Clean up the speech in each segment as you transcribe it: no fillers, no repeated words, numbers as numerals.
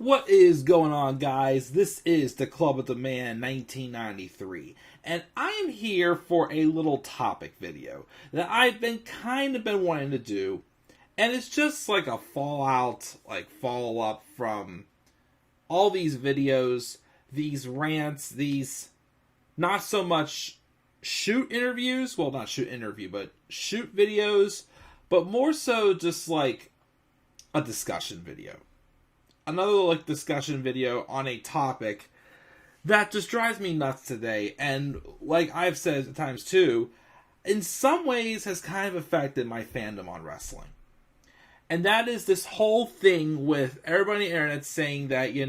What is going on, guys? This is the Club of the Man 1993, and I am here for a little topic video that I've been wanting to do, and it's just like a follow-up from all these videos, these rants, these not so much shoot interviews, well, not shoot interview, but shoot videos, but more so just like a discussion video. Another discussion video on a topic that just drives me nuts today, and like I've said at times too, in some ways has kind of affected my fandom on wrestling. And that is this whole thing with everybody on the internet saying that, you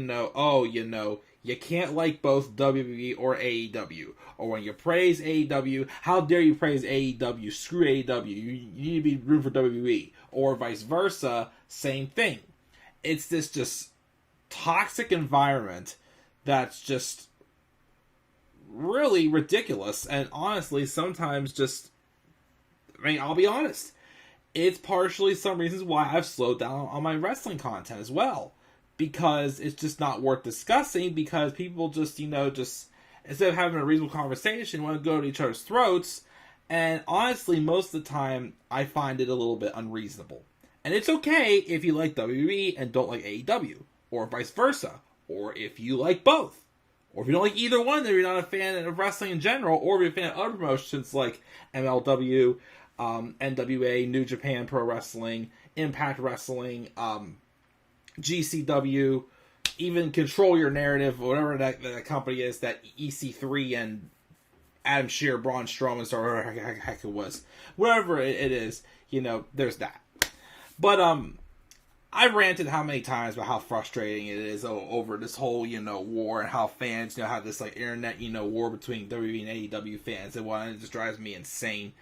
can't like both WWE or AEW. Or when you praise AEW, how dare you praise AEW? Screw AEW. You need to be room for WWE. Or vice versa, same thing. It's this just toxic environment that's just really ridiculous. And honestly, sometimes I'll be honest. It's partially some reasons why I've slowed down on my wrestling content as well. Because it's just not worth discussing, because people just instead of having a reasonable conversation, want to go to each other's throats. And honestly, most of the time, I find it a little bit unreasonable. And it's okay if you like WWE and don't like AEW, or vice versa, or if you like both. Or if you don't like either one, then you're not a fan of wrestling in general, or if you're a fan of other promotions like MLW, NWA, New Japan Pro Wrestling, Impact Wrestling, GCW, even Control Your Narrative, whatever that company is, that EC3 and Adam Shearer, Braun Strowman, or whatever the heck it was. Whatever it is, there's that. But, I've ranted how many times about how frustrating it is over this whole, war, and how fans, have this, internet, war between WWE and AEW fans, and it just drives me insane.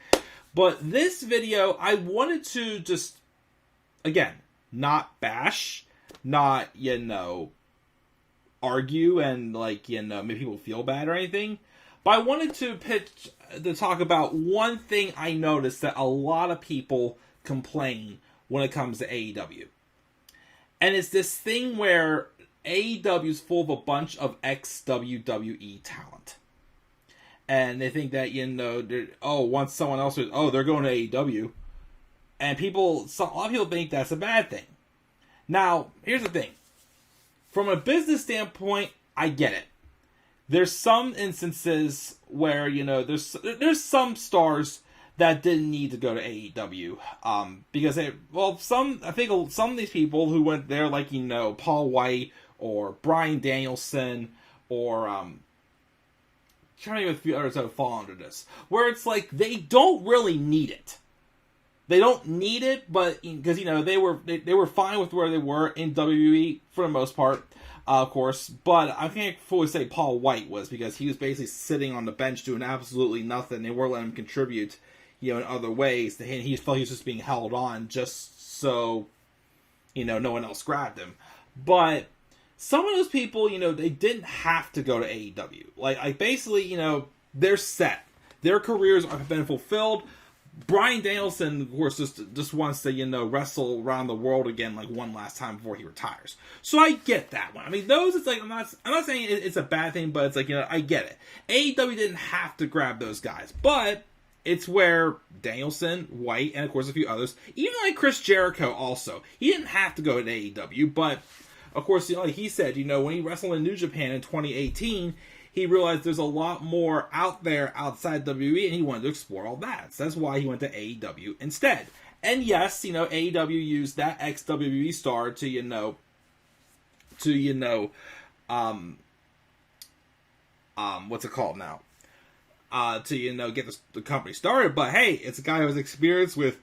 But this video, I wanted to just, again, not bash, not, argue and, make people feel bad or anything. But I wanted to talk about one thing I noticed that a lot of people complain when it comes to AEW. And it's this thing where AEW is full of a bunch of ex-WWE talent. And they think that, once someone else says, they're going to AEW. And a lot of people think that's a bad thing. Now, here's the thing. From a business standpoint, I get it. There's some instances where, there's some stars that didn't need to go to AEW. Because some of these people who went there, like, Paul White or Bryan Danielson or, trying to get a few others that would fall under this, where it's like, they don't really need it. They don't need it, but because they were fine with where they were in WWE for the most part, of course. But I can't fully say Paul White was, because he was basically sitting on the bench doing absolutely nothing. They weren't letting him contribute, in other ways. And he felt he was just being held on just so, no one else grabbed him. But some of those people, they didn't have to go to AEW. Like basically, they're set. Their careers have been fulfilled. Bryan Danielson, of course, just wants to, wrestle around the world again, one last time before he retires. So I get that one. I mean, those, it's I'm not saying it's a bad thing, but it's I get it. AEW didn't have to grab those guys, but it's where Danielson, White, and of course a few others, even Chris Jericho also, he didn't have to go to AEW, but of course, like he said, when he wrestled in New Japan in 2018, he realized there's a lot more out there outside WWE, and he wanted to explore all that. So that's why he went to AEW instead. And yes, AEW used that ex-WWE star to, what's it called now? To, get the company started. But hey, it's a guy who has experience with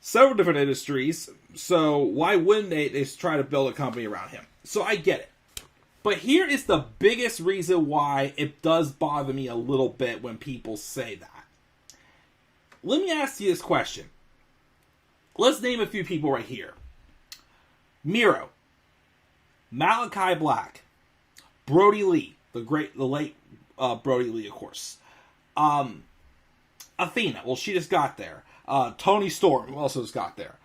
several different industries, so why wouldn't they try to build a company around him? So I get it. But here is the biggest reason why it does bother me a little bit when people say that. Let me ask you this question. Let's name a few people right here. Miro, Malachi Black, Brody Lee, the late Brody Lee, of course. Athena, well, she just got there. Tony Storm, who also just got there.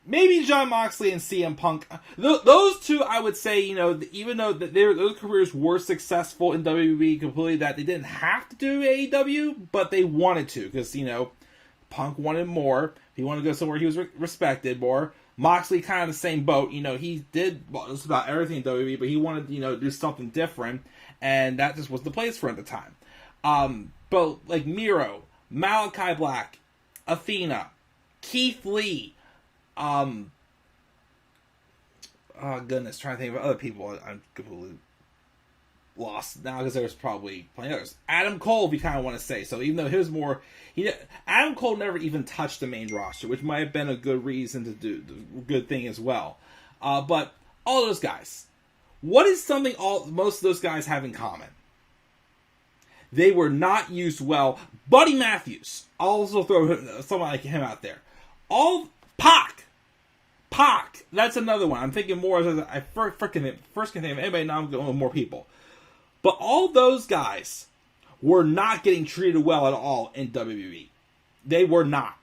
maybe Jon Moxley and CM Punk. Those two, I would say, even though those careers were successful in WWE completely, that they didn't have to do AEW, but they wanted to, because, Punk wanted more. He wanted to go somewhere he was respected more. Moxley kind of the same boat. He did just about everything in WWE, but he wanted, do something different, and that just was the place for him at the time. But like Miro, Malachi Black, Athena, Keith Lee, oh goodness, trying to think of other people. I'm completely lost now because there's probably plenty others. Adam Cole, if you kind of want to say so, even though he was more, Adam Cole never even touched the main roster, which might have been a good reason to do the good thing as well. But all those guys, what is something most of those guys have in common? They were not used well. Buddy Matthews, I'll also throw someone like him out there. Pac, that's another one. I'm thinking more as I first can think of anybody. Now I'm going with more people. But all those guys were not getting treated well at all in WWE. They were not.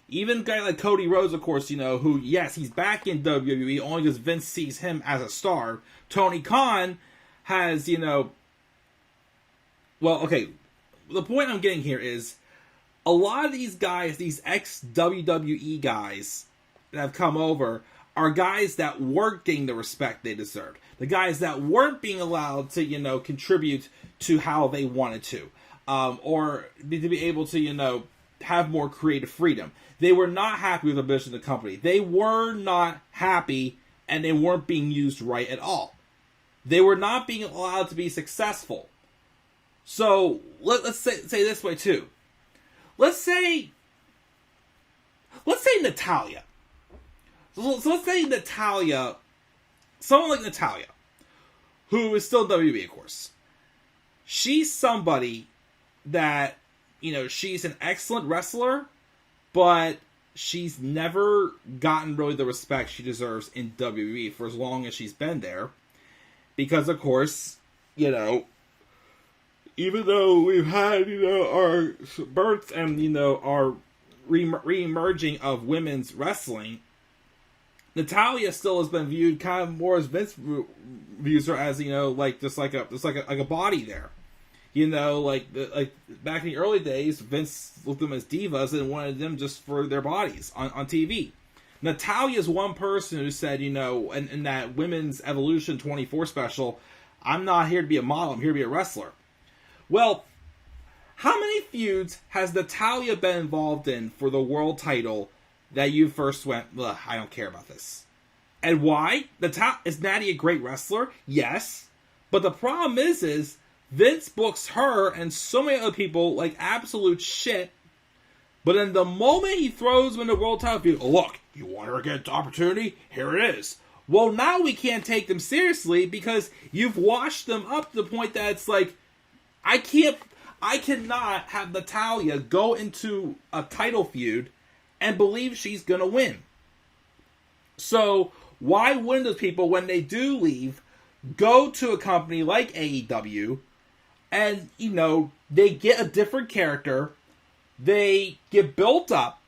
Even a guy like Cody Rhodes, of course, who, yes, he's back in WWE only because Vince sees him as a star. Tony Khan has, well, okay, the point I'm getting here is a lot of these guys, these ex-WWE guys that have come over, are guys that weren't getting the respect they deserved. The guys that weren't being allowed to, contribute to how they wanted to. Or to be able to, have more creative freedom. They were not happy with the mission of the company. They were not happy, and they weren't being used right at all. They were not being allowed to be successful. So, let's say this way too. Let's say Natalya. So let's say Natalya, someone like Natalya, who is still WWE, of course. She's somebody that, she's an excellent wrestler, but she's never gotten really the respect she deserves in WWE for as long as she's been there. Because, of course, even though we've had, our births and, our re-emerging of women's wrestling, Natalya still has been viewed kind of more as Vince views her as, just like a body there. Like back in the early days, Vince looked at them as divas and wanted them just for their bodies on TV. Natalya is one person who said, in that Women's Evolution 24 special, I'm not here to be a model, I'm here to be a wrestler. Well, how many feuds has Natalya been involved in for the world title that you first went, ugh, I don't care about this? And why? Is Natty a great wrestler? Yes. But the problem is Vince books her and so many other people like absolute shit. But in the moment he throws them in the world title feud, look, you want her to get the opportunity? Here it is. Well, now we can't take them seriously because you've washed them up to the point that it's like, I cannot have Natalya go into a title feud and believe she's going to win. So, why wouldn't those people, when they do leave, go to a company like AEW and, they get a different character, they get built up,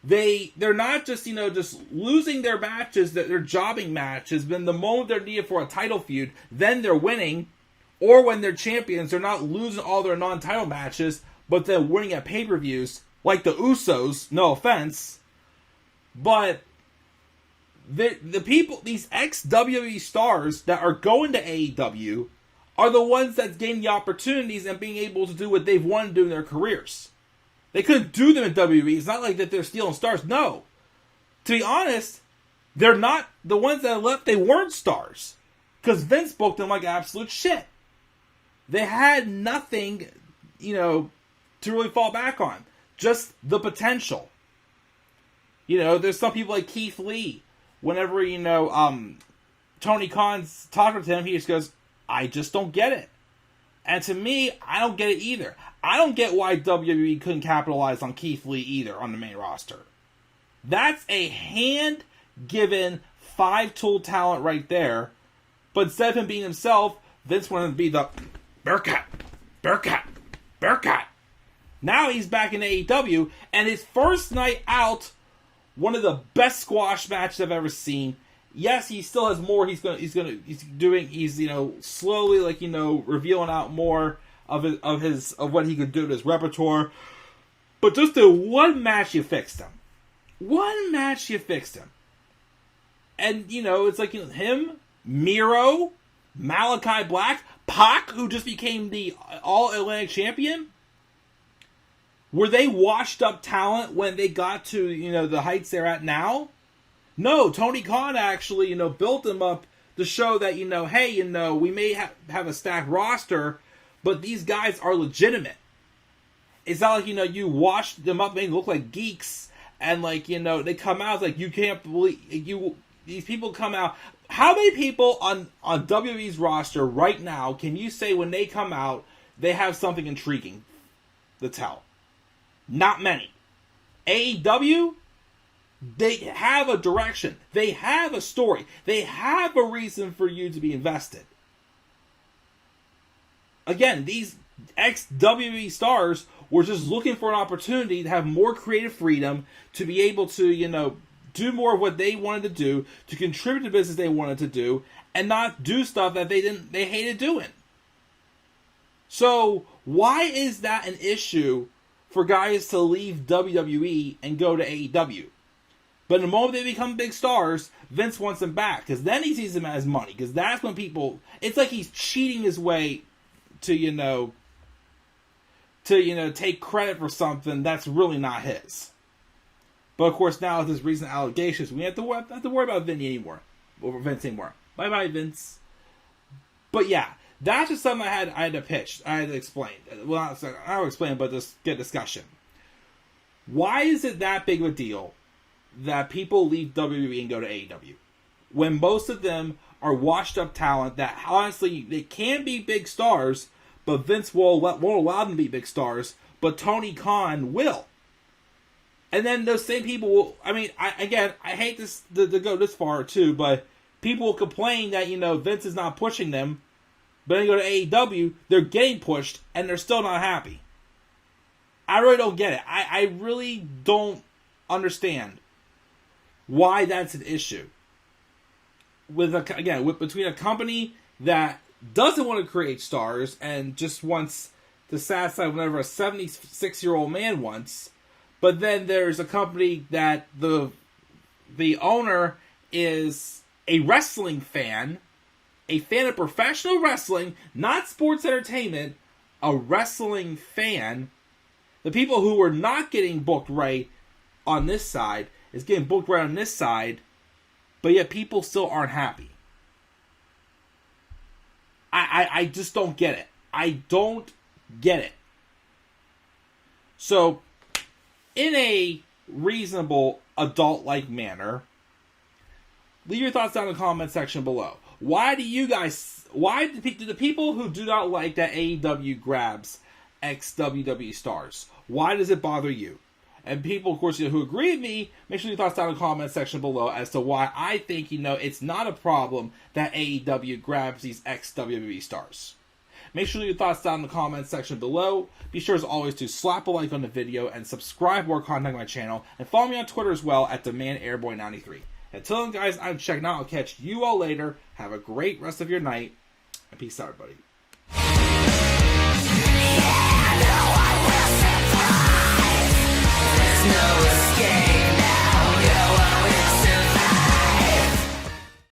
they're not just, just losing their matches, their jobbing matches, but in the moment they're needed for a title feud, then they're winning, or when they're champions, they're not losing all their non-title matches, but they're winning at pay-per-views, like the Usos, no offense, but the people, these ex-WWE stars that are going to AEW are the ones that's getting the opportunities and being able to do what they've wanted to do in their careers. They couldn't do them in WWE. It's not like that they're stealing stars. No. To be honest, they're not, the ones that left, they weren't stars. Because Vince booked them like absolute shit. They had nothing, to really fall back on. Just the potential. There's some people like Keith Lee. Whenever, Tony Khan's talking to him, he just goes, I just don't get it. And to me, I don't get it either. I don't get why WWE couldn't capitalize on Keith Lee either on the main roster. That's a hand-given 5-tool talent right there. But instead of him being himself, Vince wanted him to be the Bearcat. Now he's back in AEW, and his first night out one of the best squash matches I've ever seen. Yes, he still has more. He's slowly, like, revealing out more of what he could do to his repertoire. But just the one match you fixed him. One match you fixed him. And, it's like him, Miro, Malachi Black, Pac, who just became the All-Atlantic champion. Were they washed up talent when they got to, the heights they're at now? No, Tony Khan actually, built them up to show that, hey, we may have a stacked roster, but these guys are legitimate. It's not like, you wash them up and they look like geeks, and, like, they come out, like, you can't believe, these people come out. How many people on WWE's roster right now can you say when they come out, they have something intriguing to tell? Not many. AEW, they have a direction. They have a story. They have a reason for you to be invested. Again, these ex-WWE stars were just looking for an opportunity to have more creative freedom, to be able to, do more of what they wanted to do, to contribute to the business they wanted to do, and not do stuff that they hated doing. So, why is that an issue for guys to leave WWE and go to AEW? But the moment they become big stars, Vince wants them back, because then he sees them as money, because that's when people, it's like he's cheating his way to, take credit for something that's really not his. But of course, now with his recent allegations, we have to worry about Vince anymore. Bye-bye, Vince. But yeah, that's just something I had to pitch. I had to explain. Well, I don't explain, but just get discussion. Why is it that big of a deal that people leave WWE and go to AEW, when most of them are washed up talent that honestly they can be big stars, but Vince won't allow them to be big stars, but Tony Khan will? And then those same people will, I hate this to go this far too, but people will complain that, Vince is not pushing them, but then they go to AEW, they're getting pushed, and they're still not happy. I really don't get it. I really don't understand why that's an issue. Between a company that doesn't want to create stars and just wants to satisfy whatever a 76-year-old man wants, but then there's a company that the owner is a wrestling fan, a fan of professional wrestling, not sports entertainment, a wrestling fan. The people who are not getting booked right on this side is getting booked right on this side, but yet people still aren't happy. I just don't get it. I don't get it. So, in a reasonable, adult-like manner, leave your thoughts down in the comment section below. Why do the people who do not like that AEW grabs ex-WWE stars, why does it bother you? And people, of course, who agree with me, make sure your thoughts down in the comment section below as to why I think, it's not a problem that AEW grabs these ex-WWE stars. Make sure your thoughts down in the comment section below. Be sure, as always, to slap a like on the video and subscribe for more content on my channel. And follow me on Twitter as well at DemandAirboy93. Until then, guys, I'm checking out. I'll catch you all later. Have a great rest of your night. And peace out, everybody. No